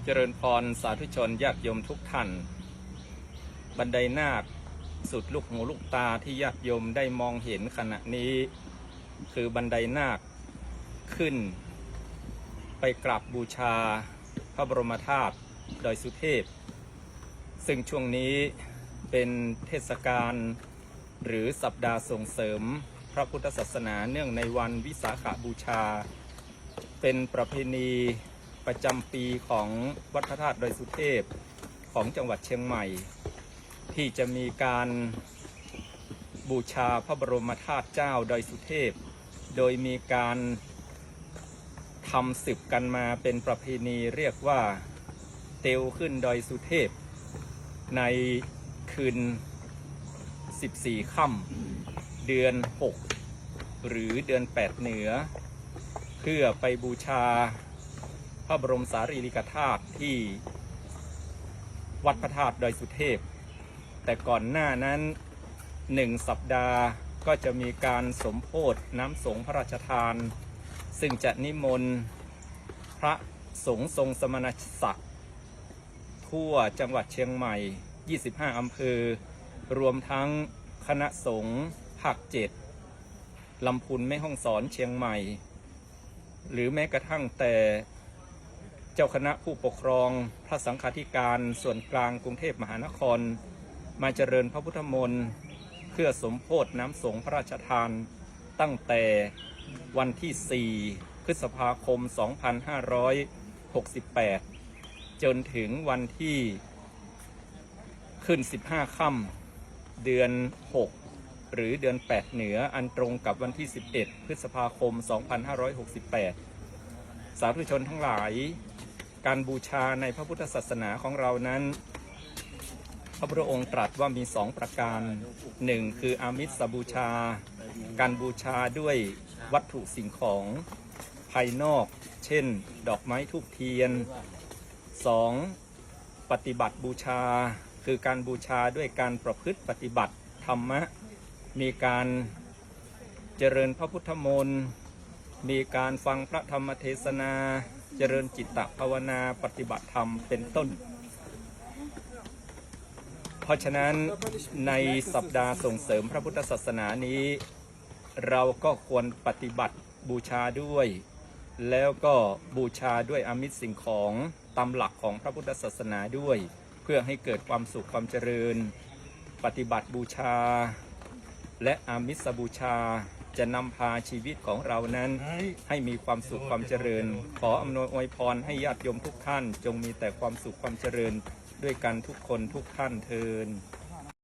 เจริญพรสาธุชนญาติโยมทุกท่านบันไดนาคสุดลูกหูลูกตาที่ญาติโยมได้มองเห็นขณะนี้คือบันไดนาคขึ้นไปกราบบูชาพระบรมธาตุดอยสุเทพซึ่งช่วงนี้เป็นเทศกาลหรือสัปดาห์ส่งเสริมพระพุทธศาสนาเนื่องในวันวิสาขบูชาเป็นประเพณีประจำปีของวัดพระธาตุดอยสุเทพของจังหวัดเชียงใหม่ที่จะมีการบูชาพระบรมธาตุเจ้าดอยสุเทพโดยมีการทำสืบกันมาเป็นประเพณีเรียกว่าเตวขึ้นดอยสุเทพในคืน14 ค่ำเดือน 6หรือเดือน 8เหนือเพื่อไปบูชาพระบรมสารีริกธาตุที่วัดพระธาตุดอยสุเทพแต่ก่อนหน้านั้น1 สัปดาห์ก็จะมีการสมโภชน้ำสงฆ์พระราชทานซึ่งจะนิมนต์พระสงฆ์ทรงสมณศักดิ์ทั่วจังหวัดเชียงใหม่25 อำเภอรวมทั้งคณะสงฆ์ภาค 7ลำพูนแม่ฮ่องสอนเชียงใหม่หรือแม้กระทั่งแต่เจ้าคณะผู้ปกครองพระสังฆาธิการส่วนกลางกรุงเทพมหานครมาเจริญพระพุทธมนต์เพื่อสมโภชน้ำสงฆ์พระราชทานตั้งแต่วันที่ 4 พฤษภาคม 2568 จนถึงวันที่ขึ้น 15 ค่ำเดือน 6 หรือเดือน 8เหนืออันตรงกับวันที่ 11 พฤษภาคม 2568 สาธุชนทั้งหลายการบูชาในพระพุทธศาสนาของเรานั้นพระพุทธองค์ตรัสว่ามี2 ประการ1คืออามิสบูชาการบูชาด้วยวัตถุสิ่งของภายนอกเช่นดอกไม้ธูปเทียน2ปฏิบัติบูชาคือการบูชาด้วยการประพฤติปฏิบัติธรรมะมีการเจริญพระพุทธมนต์มีการฟังพระธรรมเทศนาเจริญจิตตภาวนาปฏิบัติธรรมเป็นต้นเพราะฉะนั้นในสัปดาห์ส่งเสริมพระพุทธศาสนานี้เราก็ควรปฏิบัติบูชาด้วยแล้วก็บูชาด้วยอามิสสิ่งของตามหลักของพระพุทธศาสนาด้วยเพื่อให้เกิดความสุขความเจริญปฏิบัติบูชาและอามิสบูชาจะนำพาชีวิตของเรานั้นให้มีความสุขความเจริญขออำนวยอวยพรให้ญาติโยมทุกท่านจงมีแต่ความสุขความเจริญด้วยกันทุกคนทุกท่านเทอญ